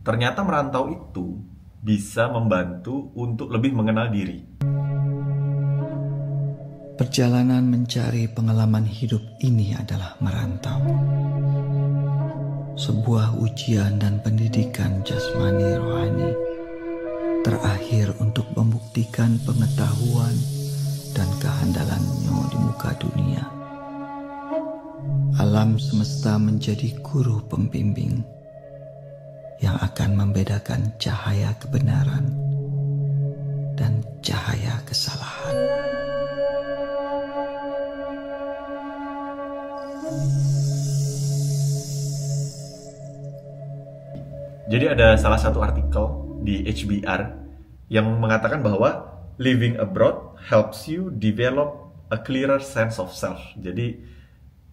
Ternyata merantau itu bisa membantu untuk lebih mengenal diri. Perjalanan mencari pengalaman hidup ini adalah merantau. Sebuah ujian dan pendidikan jasmani rohani terakhir untuk membuktikan pengetahuan dan kehandalannya di muka dunia. Alam semesta menjadi guru pembimbing yang akan membedakan cahaya kebenaran dan cahaya kesalahan. Jadi ada salah satu artikel di HBR yang mengatakan bahwa living abroad helps you develop a clearer sense of self. Jadi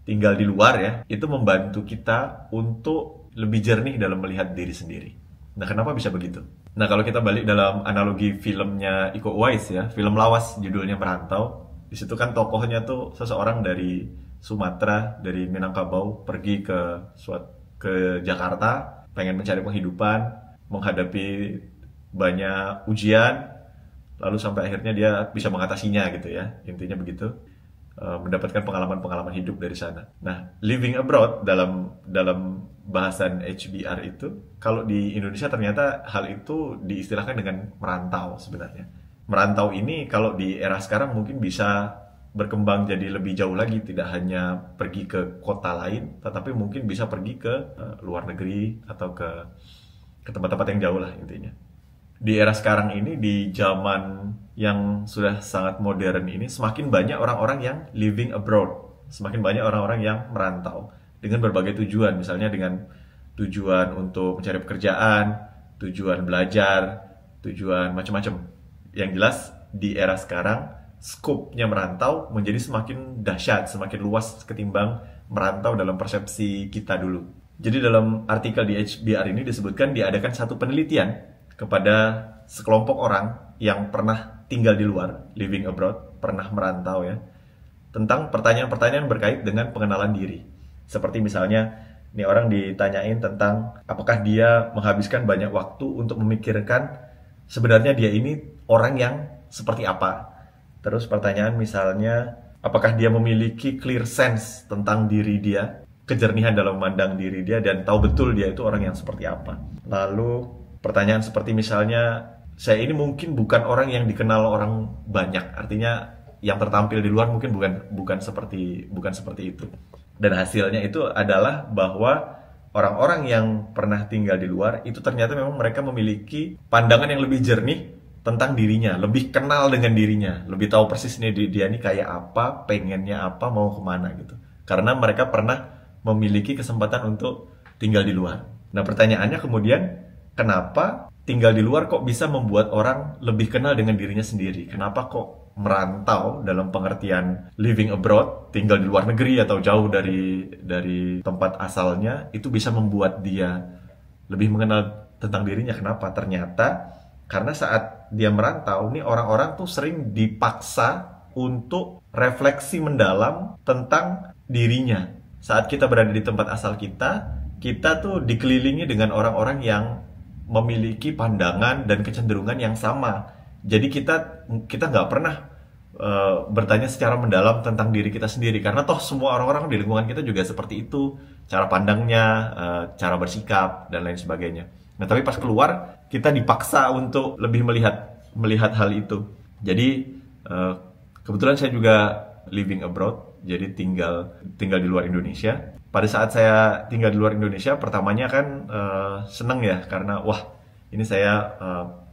tinggal di luar ya, itu membantu kita untuk lebih jernih dalam melihat diri sendiri. Nah, kenapa bisa begitu? Nah, kalau kita balik dalam analogi filmnya Iko Uwais ya, film lawas judulnya Merantau. Di situ kan tokohnya tuh seseorang dari Sumatera, dari Minangkabau, pergi ke Jakarta, pengen mencari penghidupan, menghadapi banyak ujian, lalu sampai akhirnya dia bisa mengatasinya gitu ya, intinya begitu. Mendapatkan pengalaman-pengalaman hidup dari sana. Nah, living abroad dalam bahasan HBR itu, kalau di Indonesia ternyata hal itu diistilahkan dengan merantau sebenarnya. Merantau ini kalau di era sekarang mungkin bisa berkembang jadi lebih jauh lagi, tidak hanya pergi ke kota lain, tetapi mungkin bisa pergi ke luar negeri atau ke tempat-tempat yang jauh lah intinya. Di era sekarang ini, di zaman yang sudah sangat modern ini, semakin banyak orang-orang yang living abroad, semakin banyak orang-orang yang merantau dengan berbagai tujuan, misalnya dengan tujuan untuk mencari pekerjaan, tujuan belajar, tujuan macam-macam. Yang jelas di era sekarang skopnya merantau menjadi semakin dahsyat, semakin luas ketimbang merantau dalam persepsi kita dulu. Jadi dalam artikel di HBR ini disebutkan diadakan satu penelitian kepada sekelompok orang yang pernah tinggal di luar, living abroad, pernah merantau ya, tentang pertanyaan-pertanyaan berkait dengan pengenalan diri. Seperti misalnya, ini orang ditanyain tentang apakah dia menghabiskan banyak waktu untuk memikirkan sebenarnya dia ini orang yang seperti apa. Terus pertanyaan misalnya, apakah dia memiliki clear sense tentang diri dia, kejernihan dalam memandang diri dia, dan tahu betul dia itu orang yang seperti apa. Lalu pertanyaan seperti misalnya, saya ini mungkin bukan orang yang dikenal orang banyak, artinya yang tertampil di luar mungkin bukan seperti itu. Dan hasilnya itu adalah bahwa orang-orang yang pernah tinggal di luar itu ternyata memang mereka memiliki pandangan yang lebih jernih tentang dirinya, lebih kenal dengan dirinya, lebih tahu persis nih dia ini kayak apa, pengennya apa, mau kemana gitu. Karena mereka pernah memiliki kesempatan untuk tinggal di luar. Nah, pertanyaannya kemudian, kenapa tinggal di luar kok bisa membuat orang lebih kenal dengan dirinya sendiri? Kenapa kok merantau dalam pengertian living abroad, tinggal di luar negeri atau jauh dari tempat asalnya, itu bisa membuat dia lebih mengenal tentang dirinya? Kenapa? Ternyata karena saat dia merantau, nih orang-orang tuh sering dipaksa untuk refleksi mendalam tentang dirinya. Saat kita berada di tempat asal kita tuh dikelilingi dengan orang-orang yang memiliki pandangan dan kecenderungan yang sama. Jadi kita nggak pernah bertanya secara mendalam tentang diri kita sendiri, karena toh semua orang-orang di lingkungan kita juga seperti itu, cara pandangnya, cara bersikap dan lain sebagainya. Nah, tapi pas keluar kita dipaksa untuk lebih melihat hal itu. Jadi kebetulan saya juga living abroad, jadi tinggal di luar Indonesia. Pada saat saya tinggal di luar Indonesia, pertamanya kan seneng ya, karena wah ini saya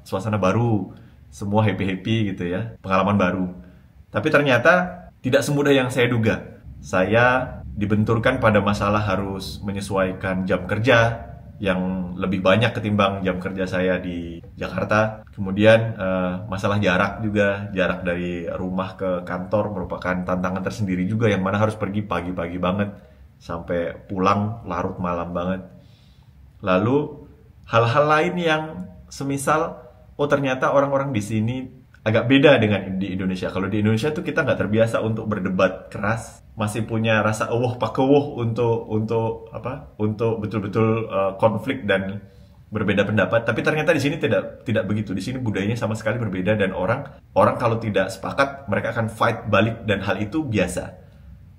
suasana baru, semua happy gitu ya, pengalaman baru. Tapi ternyata tidak semudah yang saya duga. Saya dibenturkan pada masalah harus menyesuaikan jam kerja yang lebih banyak ketimbang jam kerja saya di Jakarta. Kemudian masalah jarak juga, jarak dari rumah ke kantor merupakan tantangan tersendiri juga, yang mana harus pergi pagi-pagi banget sampai pulang larut malam banget. Lalu hal-hal lain yang semisal, oh ternyata orang-orang di sini agak beda dengan di Indonesia. Kalau di Indonesia tuh kita nggak terbiasa untuk berdebat keras, masih punya rasa pakewuh untuk betul-betul konflik dan berbeda pendapat, tapi ternyata di sini tidak begitu. Di sini budayanya sama sekali berbeda, dan orang kalau tidak sepakat mereka akan fight balik, dan hal itu biasa.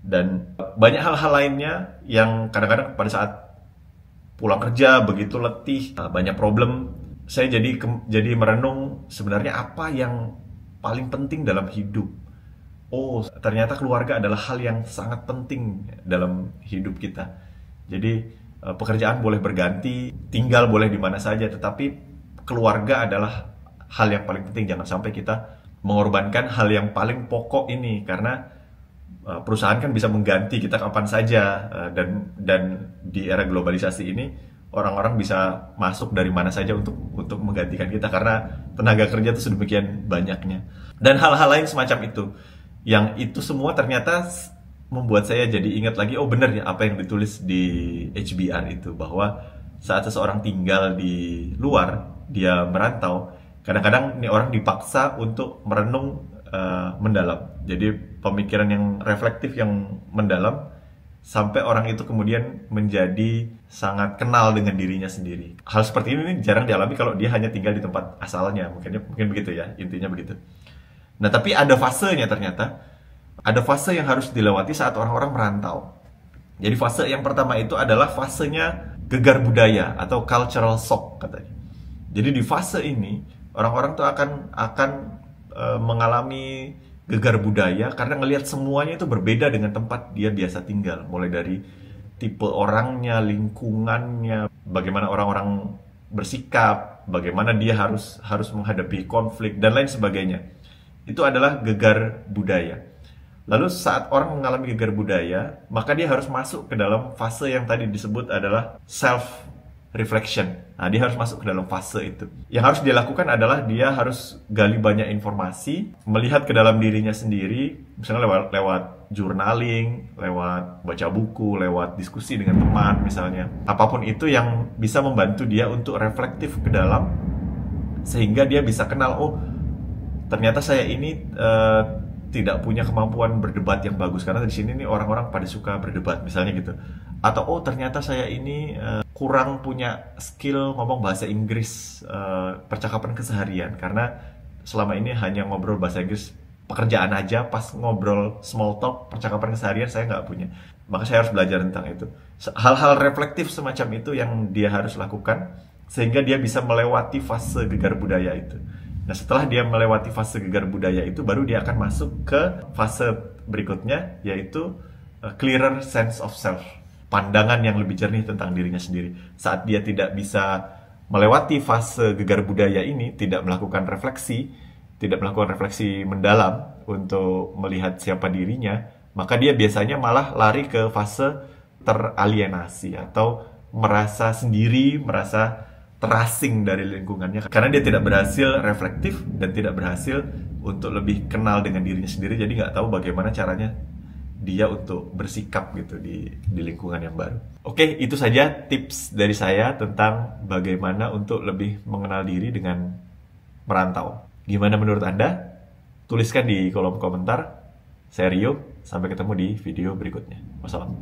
Dan banyak hal-hal lainnya yang kadang-kadang pada saat pulang kerja begitu letih, banyak problem, saya jadi merenung sebenarnya apa yang paling penting dalam hidup. Oh, ternyata keluarga adalah hal yang sangat penting dalam hidup kita. Jadi pekerjaan boleh berganti, tinggal boleh di mana saja, tetapi keluarga adalah hal yang paling penting. Jangan sampai kita mengorbankan hal yang paling pokok ini, karena perusahaan kan bisa mengganti kita kapan saja, dan di era globalisasi ini orang-orang bisa masuk dari mana saja untuk menggantikan kita, karena tenaga kerja itu sedemikian banyaknya. Dan hal-hal lain semacam itu, yang itu semua ternyata membuat saya jadi ingat lagi, oh bener ya apa yang ditulis di HBR itu, bahwa saat seseorang tinggal di luar, dia merantau, kadang-kadang ini orang dipaksa untuk merenung mendalam. Jadi pemikiran yang reflektif, yang mendalam, sampai orang itu kemudian menjadi sangat kenal dengan dirinya sendiri. Hal seperti ini jarang dialami kalau dia hanya tinggal di tempat asalnya, mungkin begitu ya, intinya begitu. Nah, tapi ada fasenya ternyata. Ada fase yang harus dilewati saat orang-orang merantau. Jadi fase yang pertama itu adalah fasenya gegar budaya atau cultural shock katanya. Jadi di fase ini orang-orang tuh akan mengalami gegar budaya karena ngelihat semuanya itu berbeda dengan tempat dia biasa tinggal. Mulai dari tipe orangnya, lingkungannya, bagaimana orang-orang bersikap, bagaimana dia harus menghadapi konflik dan lain sebagainya. Itu adalah gegar budaya. Lalu saat orang mengalami gegar budaya, maka dia harus masuk ke dalam fase yang tadi disebut adalah self-reflection. Nah, dia harus masuk ke dalam fase itu. Yang harus dia lakukan adalah dia harus gali banyak informasi, melihat ke dalam dirinya sendiri, misalnya lewat journaling, lewat baca buku, lewat diskusi dengan teman misalnya. Apapun itu yang bisa membantu dia untuk reflektif ke dalam, sehingga dia bisa kenal, oh ternyata saya ini tidak punya kemampuan berdebat yang bagus, karena di sini nih orang-orang pada suka berdebat misalnya gitu. Atau oh ternyata saya ini kurang punya skill ngomong bahasa Inggris, percakapan keseharian, karena selama ini hanya ngobrol bahasa Inggris pekerjaan aja, pas ngobrol small talk, percakapan keseharian saya nggak punya. Maka saya harus belajar tentang itu. Hal-hal reflektif semacam itu yang dia harus lakukan sehingga dia bisa melewati fase gegar budaya itu. Nah, setelah dia melewati fase gegar budaya itu, baru dia akan masuk ke fase berikutnya, yaitu clearer sense of self. Pandangan yang lebih jernih tentang dirinya sendiri. Saat dia tidak bisa melewati fase gegar budaya ini, tidak melakukan refleksi mendalam untuk melihat siapa dirinya, maka dia biasanya malah lari ke fase teralienasi atau merasa sendiri, merasa terasing dari lingkungannya, karena dia tidak berhasil reflektif dan tidak berhasil untuk lebih kenal dengan dirinya sendiri. Jadi nggak tahu bagaimana caranya dia untuk bersikap gitu di lingkungan yang baru. Oke, itu saja tips dari saya tentang bagaimana untuk lebih mengenal diri dengan merantau. Gimana menurut Anda? Tuliskan di kolom komentar. Saya Rio, sampai ketemu di video berikutnya. Wassalam.